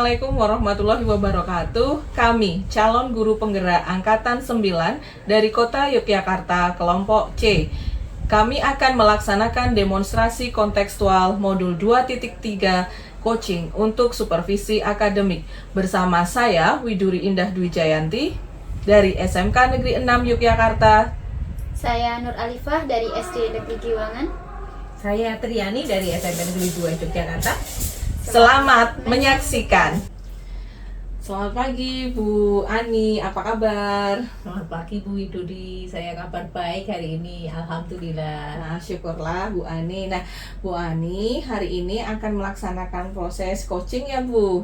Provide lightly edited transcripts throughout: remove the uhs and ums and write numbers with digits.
Assalamualaikum warahmatullahi wabarakatuh. Kami, calon guru penggerak Angkatan 9 dari Kota Yogyakarta, kelompok C. Kami akan melaksanakan demonstrasi kontekstual modul 2.3 coaching untuk supervisi akademik bersama saya, Widuri Indah Dwi Jayanti dari SMK Negeri 6 Yogyakarta. Saya Nur Alifah dari SD Negeri Giwangan. Saya Triani dari SMP Negeri 2 Yogyakarta. Selamat menyaksikan. Selamat pagi Bu Ani, apa kabar? Selamat pagi Bu Widuri, saya kabar baik hari ini, alhamdulillah. Nah, syukurlah Bu Ani. Nah, Bu Ani hari ini akan melaksanakan proses coaching ya Bu?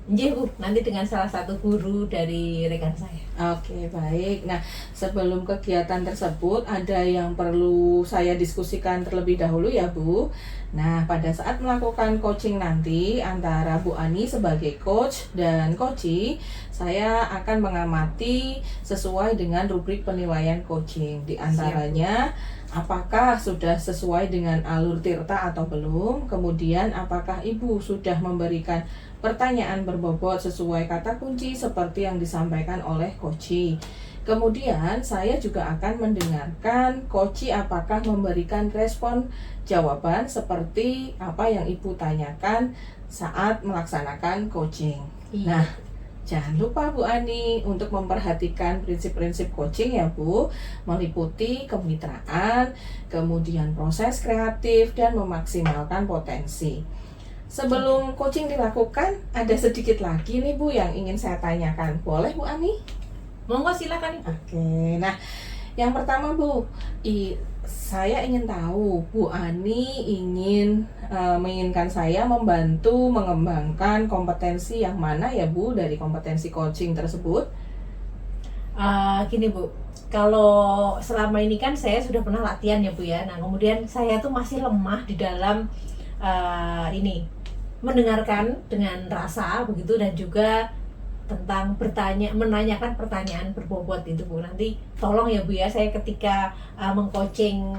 Nggih Bu, nanti dengan salah satu guru dari rekan saya. Oke, baik. Nah, sebelum kegiatan tersebut ada yang perlu saya diskusikan terlebih dahulu ya Bu. Nah, pada saat melakukan coaching nanti antara Bu Ani sebagai coach dan coachee, saya akan mengamati sesuai dengan rubrik penilaian coaching. Di antaranya apakah sudah sesuai dengan alur tirta atau belum, kemudian apakah Ibu sudah memberikan pertanyaan berbobot sesuai kata kunci seperti yang disampaikan oleh coachee. Kemudian saya juga akan mendengarkan coachee apakah memberikan respon jawaban seperti apa yang Ibu tanyakan saat melaksanakan coaching. Iya. Nah, jangan lupa Bu Ani untuk memperhatikan prinsip-prinsip coaching ya Bu, meliputi kemitraan, kemudian proses kreatif dan memaksimalkan potensi. Sebelum coaching dilakukan, ada sedikit lagi nih Bu yang ingin saya tanyakan. Boleh Bu Ani? Monggo silakan Ibu. Oke, nah yang pertama Bu, saya ingin tahu Bu Ani menginginkan saya membantu mengembangkan kompetensi yang mana ya Bu dari kompetensi coaching tersebut? Gini Bu, kalau selama ini kan saya sudah pernah latihan ya Bu ya. Nah kemudian saya tuh masih lemah di dalam mendengarkan dengan rasa begitu, dan juga tentang menanyakan pertanyaan berbobot itu Bu. Nanti tolong ya Bu ya, saya ketika mengcoaching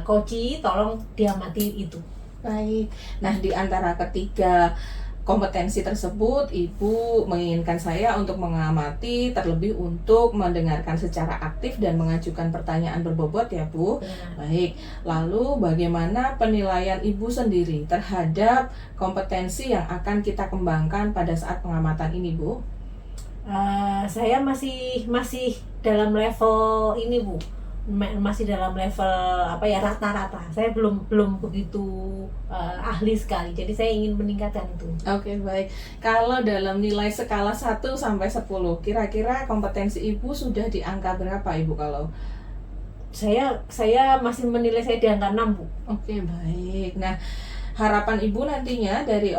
coachee tolong diamati itu. Baik. Nah, di antara ketiga kompetensi tersebut, Ibu menginginkan saya untuk mengamati, terlebih untuk mendengarkan secara aktif dan mengajukan pertanyaan berbobot ya Bu. Baik. Lalu bagaimana penilaian Ibu sendiri terhadap kompetensi yang akan kita kembangkan pada saat pengamatan ini Bu? Saya masih dalam level ini Bu, masih dalam level rata-rata. Saya belum begitu ahli sekali, jadi saya ingin meningkatkan itu. Oke, baik. Kalau dalam nilai skala 1 sampai 10, kira-kira kompetensi Ibu sudah di angka berapa Ibu kalau? Saya masih menilai saya di angka 6 Bu. Oke, baik. Nah, harapan Ibu nantinya dari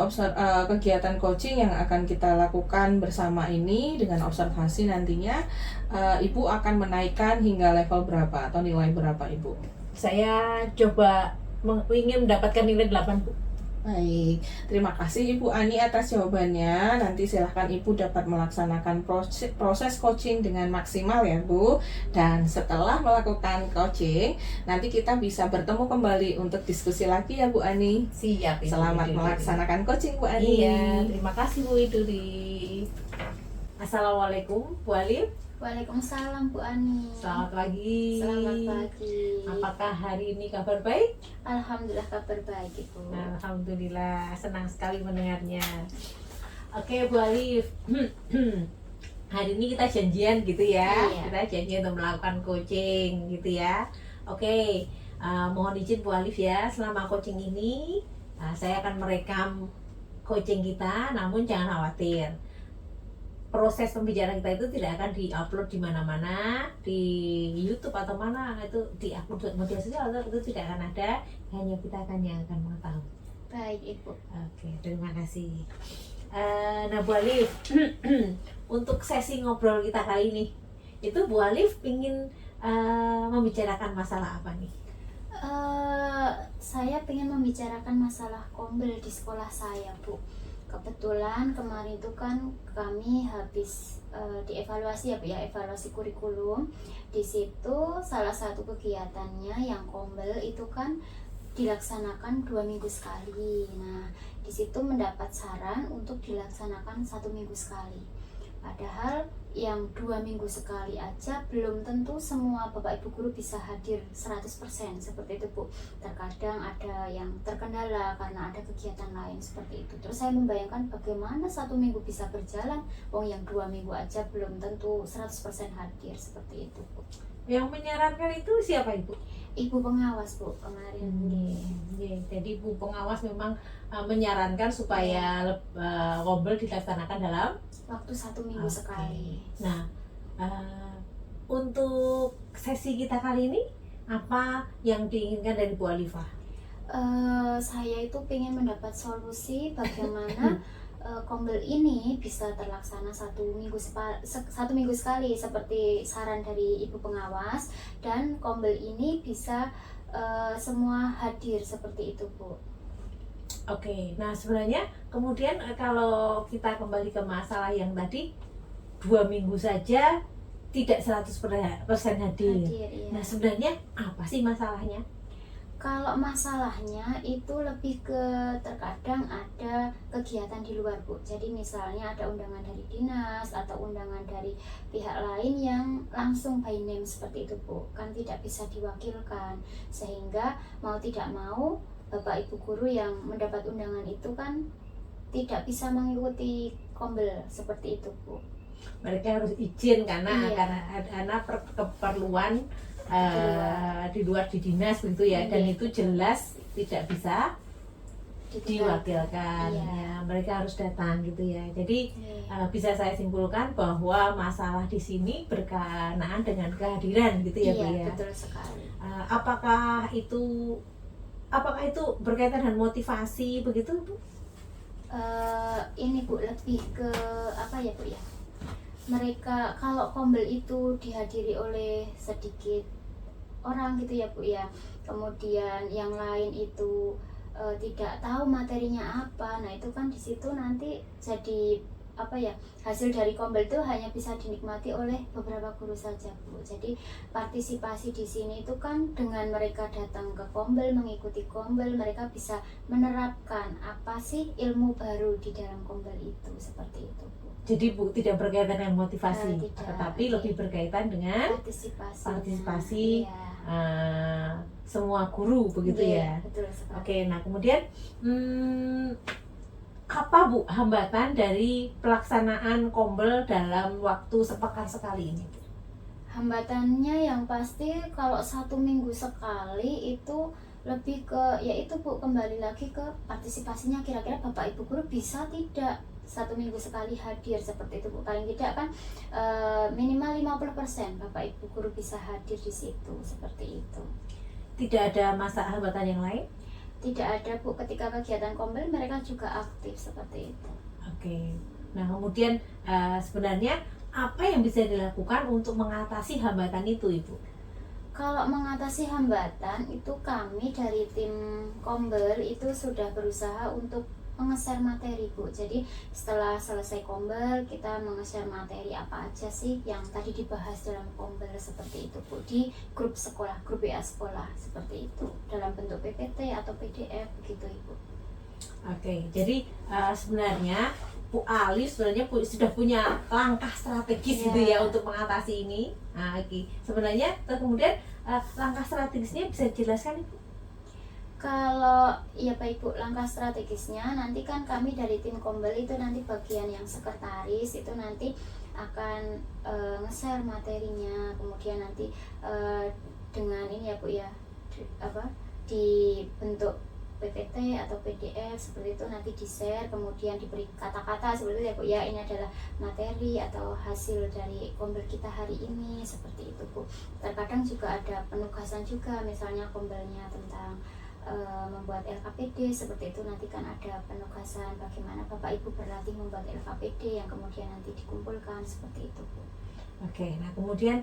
kegiatan coaching yang akan kita lakukan bersama ini dengan observasi nantinya, Ibu akan menaikkan hingga level berapa atau nilai berapa Ibu? Saya coba ingin mendapatkan nilai 8 Bu. Baik, terima kasih Ibu Ani atas jawabannya. Nanti silahkan Ibu dapat melaksanakan proses coaching dengan maksimal ya Bu. Dan setelah melakukan coaching, nanti kita bisa bertemu kembali untuk diskusi lagi ya Bu Ani. Siap. Selamat melaksanakan coaching Bu Ani. Iya, terima kasih Bu Widuri. Assalamualaikum Bu Alif. Waalaikumsalam Bu Ani. Selamat pagi. Selamat pagi. Apakah hari ini kabar baik? Alhamdulillah kabar baik Ibu. Alhamdulillah, senang sekali mendengarnya. Oke Bu Alif, hari ini kita janjian gitu ya. Iya. Kita janjian untuk melakukan coaching gitu ya. Oke, mohon izin Bu Alif ya, selama coaching ini saya akan merekam coaching kita, namun jangan khawatir. Proses pembicaraan kita itu tidak akan diupload di mana-mana, di YouTube atau mana, itu diupload media sosial itu tidak akan ada, hanya kita yang akan mengetahui. Baik Ibu. Oke, terima kasih. Nah Bu Alif, untuk sesi ngobrol kita kali ini, itu Bu Alif ingin membicarakan masalah apa nih? Saya ingin membicarakan masalah kombel di sekolah saya Bu. Kebetulan kemarin itu kan kami habis dievaluasi ya Bu ya, evaluasi kurikulum. Di situ salah satu kegiatannya yang kombel itu kan dilaksanakan 2 minggu sekali. Nah, di situ mendapat saran untuk dilaksanakan 1 minggu sekali. Padahal yang 2 minggu sekali aja belum tentu semua Bapak Ibu guru bisa hadir 100% seperti itu Bu. Terkadang ada yang terkendala karena ada kegiatan lain seperti itu. Terus saya membayangkan bagaimana 1 minggu bisa berjalan, wong yang 2 minggu aja belum tentu 100% hadir seperti itu Bu. Yang menyarankan itu siapa Ibu? Ibu pengawas Bu kemarin. Jadi Bu pengawas memang menyarankan supaya ngobrol dilaksanakan dalam Waktu 1 minggu sekali. Nah, untuk sesi kita kali ini apa yang diinginkan dari Bu Alifah? Saya itu ingin mendapat solusi bagaimana kombel ini bisa terlaksana 1 minggu sekali seperti saran dari Ibu pengawas, dan kombel ini bisa semua hadir seperti itu Bu. Oke, nah sebenarnya kemudian kalau kita kembali ke masalah yang tadi 2 minggu saja tidak 100% hadir. Iya. Nah sebenarnya apa sih masalahnya? Kalau masalahnya itu lebih ke terkadang ada kegiatan di luar Bu. Jadi misalnya ada undangan dari dinas atau undangan dari pihak lain yang langsung by name seperti itu Bu. Kan tidak bisa diwakilkan, sehingga mau tidak mau Bapak Ibu guru yang mendapat undangan itu kan tidak bisa mengikuti kombel seperti itu Bu. Mereka harus izin karena Iya. karena keperluan di luar di dinas begitu ya, dan Iya, itu jelas tidak bisa diwakilkan. Iya. Ya, mereka harus datang gitu ya. Jadi Iya. bisa saya simpulkan bahwa masalah di sini berkenaan dengan kehadiran gitu ya Bu Iya, ya. betul sekali. Apakah itu berkaitan dengan motivasi begitu Bu? Ini Bu, lebih ke apa ya Bu ya? Mereka kalau kombel itu dihadiri oleh sedikit orang gitu ya Bu ya, kemudian yang lain itu tidak tahu materinya apa, nah itu kan di situ nanti jadi apa ya, hasil dari kombel itu hanya bisa dinikmati oleh beberapa guru saja Bu. Jadi partisipasi di sini itu kan dengan mereka datang ke kombel, mengikuti kombel, mereka bisa menerapkan apa sih ilmu baru di dalam kombel itu, seperti itu Bu. Jadi Bu tidak berkaitan dengan motivasi, Tidak, tetapi iya. lebih berkaitan dengan partisipasi semua guru begitu ya. Betul sekali. Oke, nah kemudian apa Bu hambatan dari pelaksanaan kombel dalam waktu sepekan sekali ini? Hambatannya yang pasti kalau 1 minggu sekali itu lebih ke yaitu Bu, kembali lagi ke partisipasinya, kira-kira Bapak Ibu guru bisa tidak 1 minggu sekali hadir seperti itu Bu. Paling tidak kan minimal 50% Bapak Ibu guru bisa hadir di situ, seperti itu. Tidak ada masa hambatan yang lain? Tidak ada Bu, ketika kegiatan kombel mereka juga aktif seperti itu. Oke, nah kemudian sebenarnya apa yang bisa dilakukan untuk mengatasi hambatan itu Ibu? Kalau mengatasi hambatan itu kami dari tim kombel itu sudah berusaha untuk mengeser materi Bu. Jadi setelah selesai kombel kita mengeser materi apa aja sih yang tadi dibahas dalam kombel seperti itu Bu, di grup sekolah, grup WA sekolah seperti itu, dalam bentuk PPT atau PDF begitu Ibu. Oke, jadi sebenarnya Bu Alif sebenarnya sudah punya langkah strategis gitu ya untuk mengatasi ini. Nah, sebenarnya kemudian langkah strategisnya bisa dijelaskan Ibu? Kalau ya Pak Ibu, langkah strategisnya nanti kan kami dari tim kombel itu nanti bagian yang sekretaris itu nanti akan nge-share materinya, kemudian nanti dengan ini ya Bu ya, dibentuk PPT atau PDF seperti itu nanti di-share, kemudian diberi kata-kata seperti itu ya Bu ya, ini adalah materi atau hasil dari kombel kita hari ini, seperti itu Bu. Terkadang juga ada penugasan juga, misalnya kombelnya tentang membuat LKPD seperti itu, nanti kan ada penugasan bagaimana Bapak Ibu berlatih membuat LKPD yang kemudian nanti dikumpulkan seperti itu Bu. Oke, nah kemudian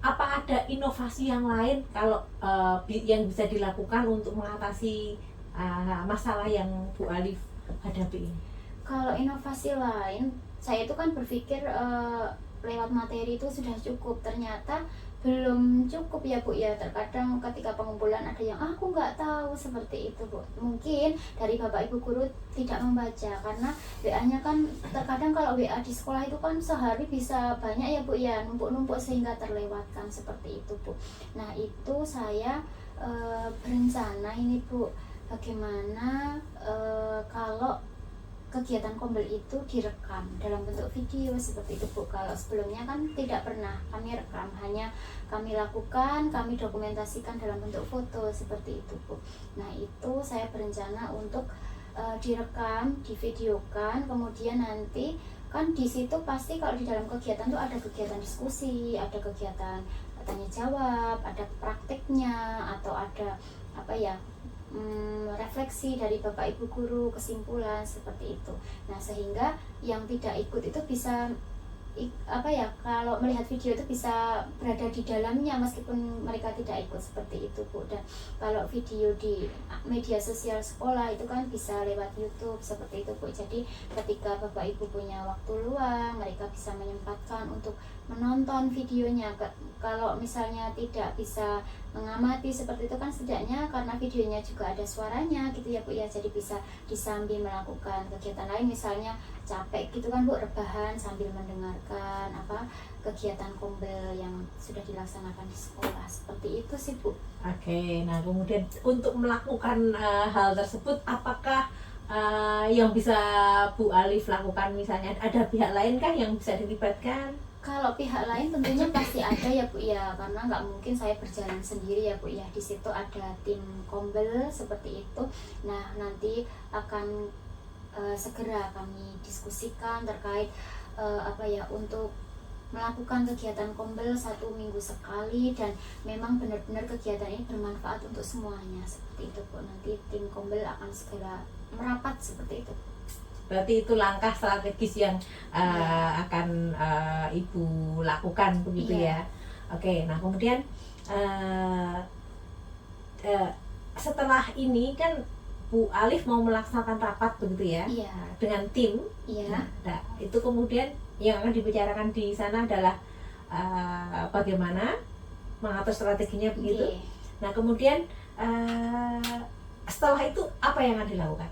apa ada inovasi yang lain kalau yang bisa dilakukan untuk mengatasi masalah yang Bu Alif hadapi ini? Kalau inovasi lain, saya itu kan berpikir lewat materi itu sudah cukup. Ternyata belum cukup ya Bu ya. Terkadang ketika pengumpulan ada yang aku nggak tahu seperti itu Bu. Mungkin dari Bapak Ibu guru tidak membaca karena WA-nya kan terkadang kalau WA di sekolah itu kan sehari bisa banyak ya Bu ya, numpuk-numpuk sehingga terlewatkan seperti itu Bu. Nah itu saya berencana ini Bu, bagaimana kalau kegiatan kombel itu direkam dalam bentuk video seperti itu Bu. Kalau sebelumnya kan tidak pernah kami rekam, hanya kami lakukan, kami dokumentasikan dalam bentuk foto seperti itu Bu. Nah itu saya berencana untuk direkam, divideokan, kemudian nanti kan di situ pasti kalau di dalam kegiatan tuh ada kegiatan diskusi, ada kegiatan tanya jawab, ada prakteknya, atau ada apa ya, refleksi dari Bapak Ibu guru, kesimpulan seperti itu. Nah sehingga yang tidak ikut itu bisa apa ya, kalau melihat video itu bisa berada di dalamnya meskipun mereka tidak ikut seperti itu Bu. Dan kalau video di media sosial sekolah itu kan bisa lewat YouTube seperti itu Bu. Jadi ketika Bapak Ibu punya waktu luang, mereka bisa menyempatkan untuk menonton videonya. Kalau misalnya tidak bisa mengamati seperti itu kan setidaknya karena videonya juga ada suaranya gitu ya Bu ya, jadi bisa disambil melakukan kegiatan lain, misalnya capek gitu kan Bu, rebahan sambil mendengarkan apa kegiatan kombel yang sudah dilaksanakan di sekolah, seperti itu sih Bu. Oke, nah kemudian untuk melakukan hal tersebut apakah yang bisa Bu Alif lakukan, misalnya ada pihak lain kah yang bisa dilibatkan? Kalau pihak lain tentunya pasti ada ya Bu ya, karena nggak mungkin saya berjalan sendiri ya Bu ya. Di situ ada tim kombel seperti itu. Nah nanti akan segera kami diskusikan terkait apa ya, untuk melakukan kegiatan kombel 1 minggu sekali, dan memang benar-benar kegiatan ini bermanfaat untuk semuanya seperti itu Bu. Nanti tim kombel akan segera merapat seperti itu. Berarti itu langkah strategis yang akan Ibu lakukan begitu ya. Oke, nah kemudian setelah ini kan Bu Alif mau melaksanakan rapat begitu ya, dengan tim. Nah, itu kemudian yang akan dibicarakan di sana adalah bagaimana mengatur strateginya begitu. Nah kemudian setelah itu apa yang akan dilakukan?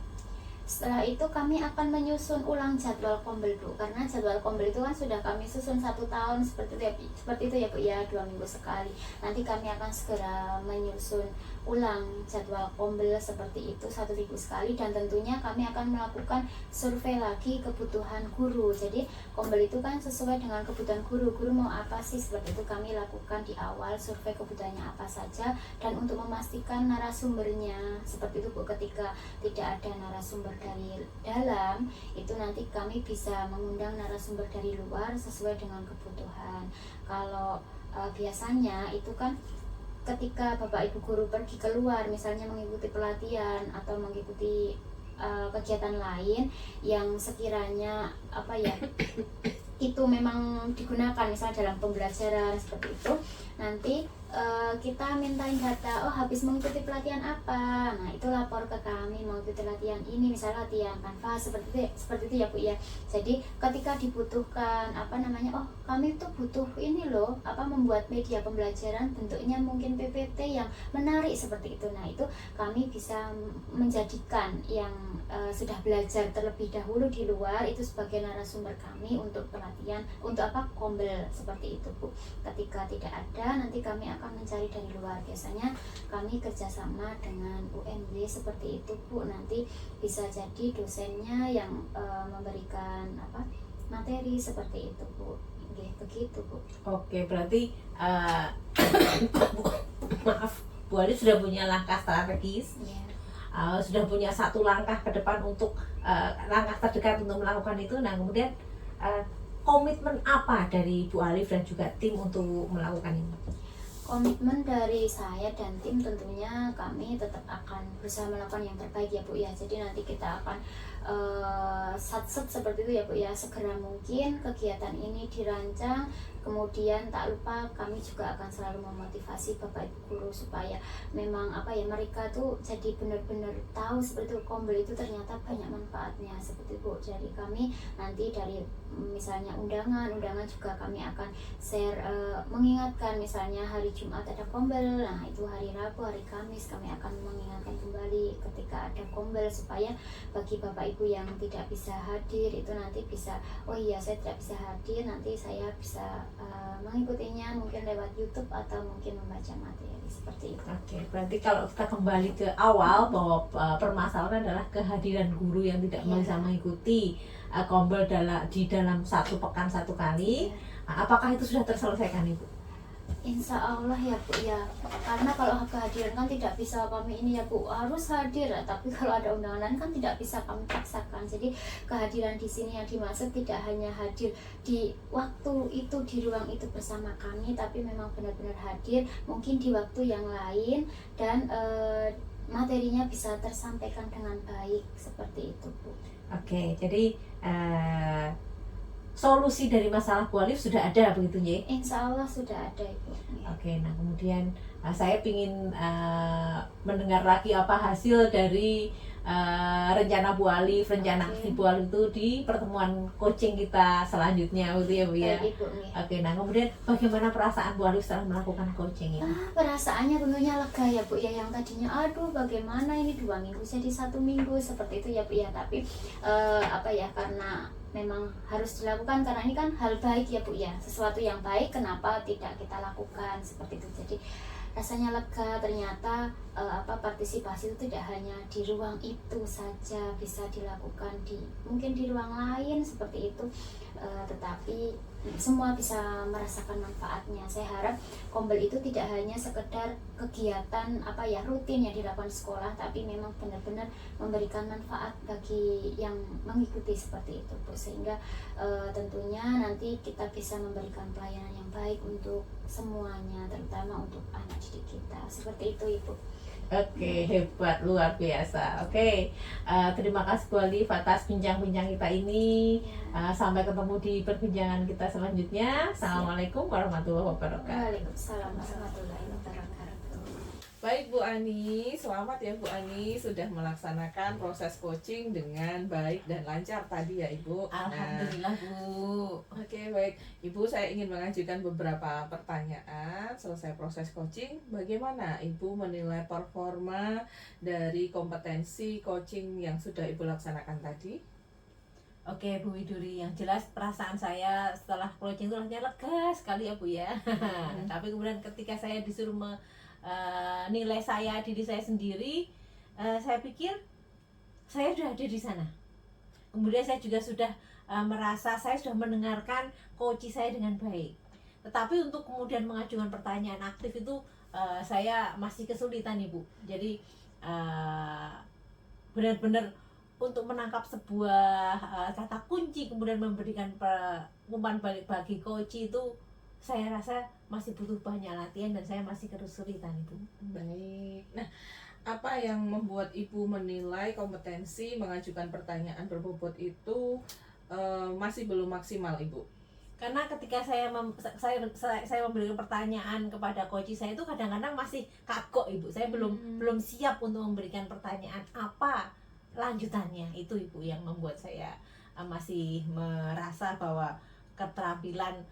Setelah itu kami akan menyusun ulang jadwal kombel Bu, karena jadwal kombel itu kan sudah kami susun 1 tahun seperti itu ya Bu ya, 2 minggu sekali. Nanti kami akan segera menyusun ulang jadwal kombel seperti itu 1 minggu sekali, dan tentunya kami akan melakukan survei lagi kebutuhan guru. Jadi kombel itu kan sesuai dengan kebutuhan guru mau apa sih, seperti itu kami lakukan di awal, survei kebutuhannya apa saja, dan untuk memastikan narasumbernya seperti itu Bu. Ketika tidak ada narasumber dari dalam, itu nanti kami bisa mengundang narasumber dari luar sesuai dengan kebutuhan. Kalau biasanya itu kan ketika Bapak Ibu guru pergi keluar, misalnya mengikuti pelatihan atau mengikuti kegiatan lain yang sekiranya apa ya itu memang digunakan misalnya dalam pembelajaran seperti itu, nanti kita mintain data, oh habis mengikuti pelatihan apa, nah itu lapor ke kami mengikuti latihan ini, misalnya latihan kanvas seperti itu ya Bu ya. Jadi ketika dibutuhkan apa namanya, oh kami tuh butuh ini loh, apa membuat media pembelajaran bentuknya mungkin PPT yang menarik seperti itu, nah itu kami bisa menjadikan yang sudah belajar terlebih dahulu di luar itu sebagai narasumber kami untuk pelatihan, untuk apa kombel seperti itu Bu. Ketika tidak ada, nanti kami akan mencari dari luar, biasanya kami kerjasama dengan UNY seperti itu Bu. Nanti bisa jadi dosennya yang memberikan apa materi seperti itu Bu. Begitu Bu. Oke, berarti maaf, Bu Alif sudah punya langkah strategis, sudah punya 1 langkah ke depan untuk langkah terdekat untuk melakukan itu. Nah kemudian komitmen apa dari Bu Alif dan juga tim untuk melakukan ini? Komitmen dari saya dan tim tentunya kami tetap akan berusaha melakukan yang terbaik ya Bu ya. Jadi nanti kita akan satset seperti itu ya Bu ya, segera mungkin kegiatan ini dirancang, Kemudian tak lupa kami juga akan selalu memotivasi Bapak Ibu guru supaya memang mereka tuh jadi benar-benar tahu seperti itu, Kombel itu ternyata banyak manfaatnya seperti itu. Jadi kami nanti dari misalnya undangan juga kami akan share, mengingatkan misalnya hari Jumat ada Kombel, nah itu hari Rabu, hari Kamis kami akan mengingatkan kembali ketika ada Kombel supaya bagi Bapak Ibu yang tidak bisa hadir itu nanti bisa, oh iya saya tidak bisa hadir, nanti saya bisa mengikutinya mungkin lewat YouTube atau mungkin membaca materi seperti itu. Oke, berarti kalau kita kembali ke awal bahwa permasalahan adalah kehadiran guru yang tidak bisa mengikuti Kombel di dalam satu pekan satu kali. Apakah itu sudah terselesaikan Ibu? Insya Allah ya Bu ya, karena kalau kehadiran kan tidak bisa kami ini ya Bu, harus hadir, tapi kalau ada undangan kan tidak bisa kami paksakan. Jadi kehadiran di sini yang dimaksud tidak hanya hadir di waktu itu, di ruang itu bersama kami, tapi memang benar-benar hadir mungkin di waktu yang lain dan materinya bisa tersampaikan dengan baik seperti itu Bu. Oke, jadi solusi dari masalah Bu Alif sudah ada begitu ya? Insya Allah sudah ada Ibu. Oke, nah kemudian saya ingin mendengar lagi apa hasil dari rencana Bu Alif, rencana aksi Bu Alif itu di pertemuan coaching kita selanjutnya gitu ya Bu ya. Baik, Ibu, Oke, nah kemudian bagaimana perasaan Bu Alif setelah melakukan coaching ini? Perasaannya tentunya lega ya Bu ya, yang tadinya aduh bagaimana ini 2 minggu jadi 1 minggu seperti itu ya Bu ya, tapi karena memang harus dilakukan karena ini kan hal baik ya Bu ya, sesuatu yang baik kenapa tidak kita lakukan seperti itu. Jadi rasanya lega, ternyata partisipasi itu tidak hanya di ruang itu saja bisa dilakukan, mungkin di ruang lain seperti itu, tetapi semua bisa merasakan manfaatnya. Saya harap Kombel itu tidak hanya sekedar kegiatan rutin yang dilakukan di sekolah, tapi memang benar-benar memberikan manfaat bagi yang mengikuti seperti itu Bu, sehingga tentunya nanti kita bisa memberikan pelayanan yang baik untuk semuanya, terutama untuk anak didik kita seperti itu Ibu. Oke, hebat, luar biasa. Oke, terima kasih Bu Alif atas bincang-bincang kita ini. Sampai ketemu di perbincangan kita selanjutnya. Assalamualaikum warahmatullahi wabarakatuh. Waalaikumsalam warahmatullahi wabarakatuh. Baik Bu Ani, selamat ya Bu Ani sudah melaksanakan proses coaching dengan baik dan lancar tadi ya Ibu. Alhamdulillah Bu. Oke, baik Ibu, saya ingin mengajukan beberapa pertanyaan. Selesai proses coaching, bagaimana Ibu menilai performa dari kompetensi coaching yang sudah Ibu laksanakan tadi? Oke Bu Widuri, yang jelas perasaan saya setelah coaching itu rasanya lega sekali ya Bu ya. Tapi kemudian ketika saya disuruh nilai diri saya sendiri, saya pikir saya sudah ada di sana. Kemudian saya juga sudah merasa saya sudah mendengarkan coach saya dengan baik. Tetapi untuk kemudian mengajukan pertanyaan aktif itu saya masih kesulitan Ibu. Jadi benar-benar untuk menangkap sebuah kata kunci kemudian memberikan umpan balik bagi coach itu saya rasa masih butuh banyak latihan dan saya masih kesulitan Ibu. Baik. Nah, apa yang membuat Ibu menilai kompetensi mengajukan pertanyaan berbobot itu masih belum maksimal Ibu? Karena ketika saya memberikan pertanyaan kepada coach saya itu kadang-kadang masih kagok Ibu. Saya belum siap untuk memberikan pertanyaan apa lanjutannya. Itu Ibu yang membuat saya masih merasa bahwa keterampilan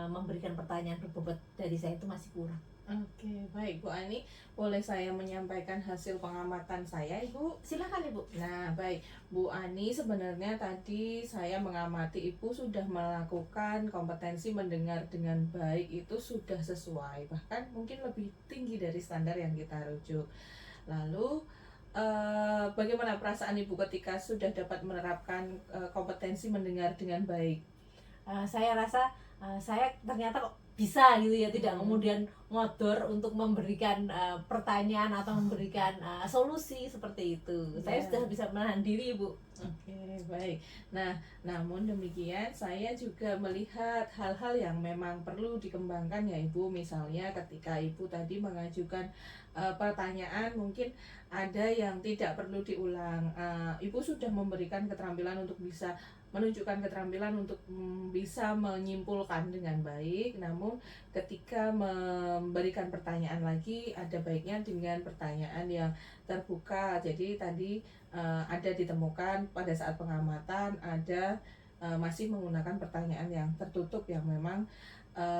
memberikan pertanyaan berbobot dari saya itu masih kurang. Oke, baik Bu Ani, boleh saya menyampaikan hasil pengamatan saya Ibu? Silakan Ibu. Nah, baik Bu Ani, sebenarnya tadi saya mengamati Ibu sudah melakukan kompetensi mendengar dengan baik, itu sudah sesuai, bahkan mungkin lebih tinggi dari standar yang kita rujuk. Lalu bagaimana perasaan Ibu ketika sudah dapat menerapkan kompetensi mendengar dengan baik? Saya rasa saya ternyata kok bisa gitu ya, tidak kemudian ngodor untuk memberikan pertanyaan atau memberikan solusi seperti itu. Saya sudah bisa menahan diri Bu. Oke, baik. Nah, namun demikian saya juga melihat hal-hal yang memang perlu dikembangkan ya Ibu. Misalnya ketika Ibu tadi mengajukan pertanyaan mungkin ada yang tidak perlu diulang. Ibu sudah memberikan keterampilan untuk bisa menunjukkan keterampilan untuk bisa menyimpulkan dengan baik. Namun ketika memberikan pertanyaan lagi, ada baiknya dengan pertanyaan yang terbuka. Jadi tadi ada ditemukan pada saat pengamatan ada masih menggunakan pertanyaan yang tertutup yang memang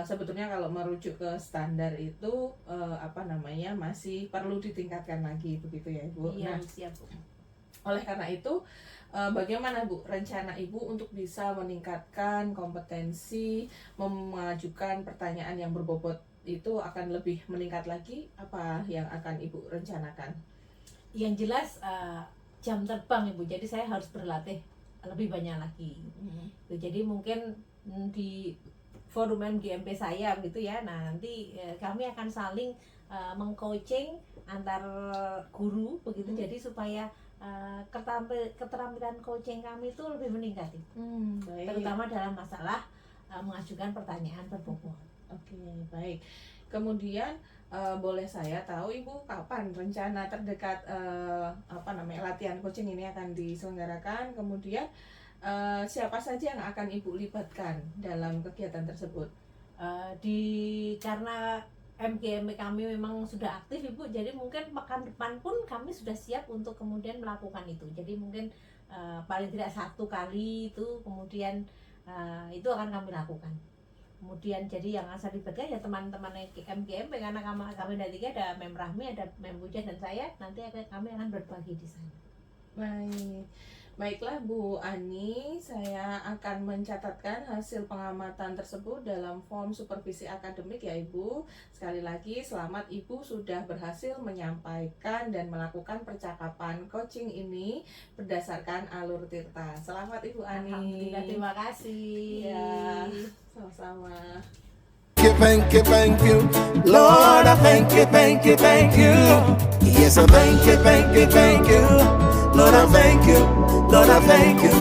sebetulnya kalau merujuk ke standar itu masih perlu ditingkatkan lagi, begitu ya Ibu. Iya, Nah, siap Bu. oleh karena itu bagaimana Bu rencana Ibu untuk bisa meningkatkan kompetensi memajukan pertanyaan yang berbobot itu akan lebih meningkat lagi? Apa yang akan Ibu rencanakan? Yang jelas jam terbang Ibu, jadi saya harus berlatih lebih banyak lagi. Jadi mungkin di forum MGMP saya gitu ya. Nah, nanti kami akan saling mengcoaching antar guru begitu. Jadi supaya keterampilan coaching kami itu lebih meningkat, Baik. terutama dalam masalah mengajukan pertanyaan berbobot. Oke, baik. Kemudian boleh saya tahu Ibu kapan rencana terdekat latihan coaching ini akan diselenggarakan? Kemudian siapa saja yang akan Ibu libatkan dalam kegiatan tersebut? Karena MGMP kami memang sudah aktif Ibu, jadi mungkin pekan depan pun kami sudah siap untuk kemudian melakukan itu. Jadi mungkin paling tidak 1 kali itu kemudian itu akan kami lakukan. Kemudian jadi yang asal libatkan ya teman-teman MGMP, karena kami ada 3, ada Mem Rahmi, ada Mem Puja dan saya. Nanti kami akan berbagi di sana. Baik. Baiklah Bu Ani, saya akan mencatatkan hasil pengamatan tersebut dalam form supervisi akademik ya Ibu. Sekali lagi selamat Ibu sudah berhasil menyampaikan dan melakukan percakapan coaching ini berdasarkan alur Tirta. Selamat Ibu Ani. Alhamdulillah, terima kasih. Ya, sama-sama. Thank you, thank you, Lord, I thank you, thank you, thank you. Yes, I thank you, thank you, thank you, Lord, I thank you, Lord, I thank you.